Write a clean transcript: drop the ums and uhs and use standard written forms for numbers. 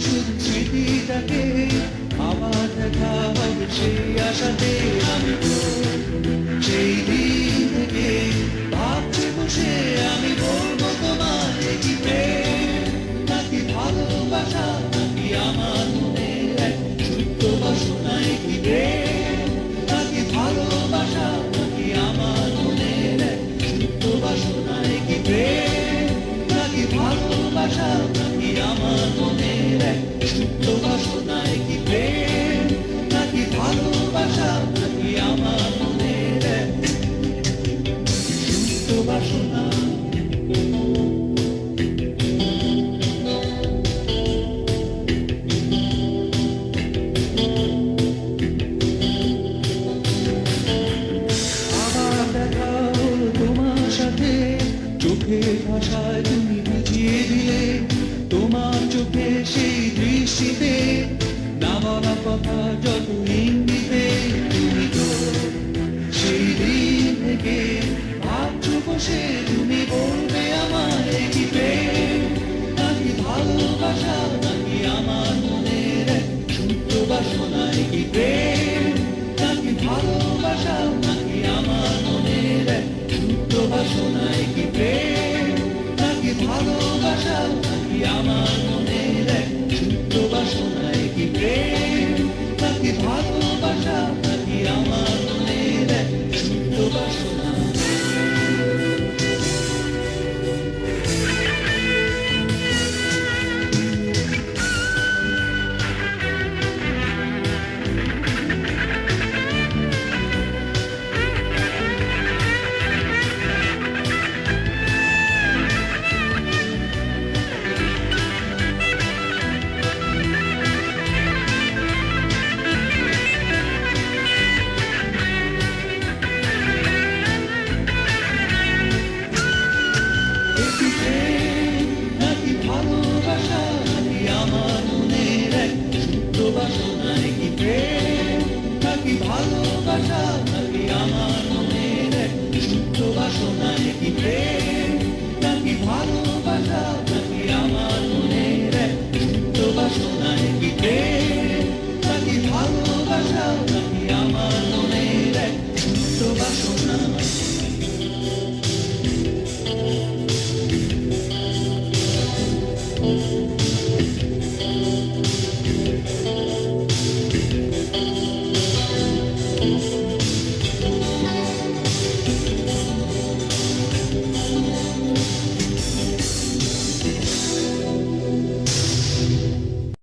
শুধু স্মৃতিটাকে আবার দেখা হবে সেই আশাতে আমি তো সেই দিন থেকে ভাবছি বসে আমি বলবো তোমায় কি প্রেম নাকি ভালোবাসা নাকি আমার মনের এক সত্য বাসনায় কি প্রেম নাকি ভালোবাসা নাকি আমার মনের এক সত্য বাসনায় কি প্রেম নাকি ভালোবাসা নাকি আমার মনের এক সত্য বাসনায় কি প্রেম নাকি ভালোবাসা নাকি আমার মনের এক সত্য বাসনা চোখের ভাষায় তুমি বুঝিয়ে দিলে তোমার চোখে সেই দৃষ্টিতে না বলা কথা যত ইঙ্গিতে তুমি তো সেই দিন থেকে ভাবছো বসে তুমি বলবে আমায় কি প্রেম নাকি ভালোবাসা নাকি আমার মনের এক সত্য বাসনায় কি প্রেম নাকি ভালোবাসা নাকি আমার মনের এক সত্য বাসনায় কি প্রেম নাকি ভালোবাসা নাকি আমার মনের এক সত্য বাসনায় কি প্রেম নাকি ভালোবাসা নাকি আমার মনের এক সত্য বাসনা নাকি ভালোবাসা নাকি আমার মনের এক সত্য বাসনায় কি প্রেম নাকি ভালোবাসা নাকি আমার মনের এক সত্য বাসনায় কি প্রেম নাকি ভালোবাসা নাকি আমার মনের এক সত্য বাসনায় কি প্রেম নাকি ভালোবাসা নাকি আমার মনের এক সত্য বাসনা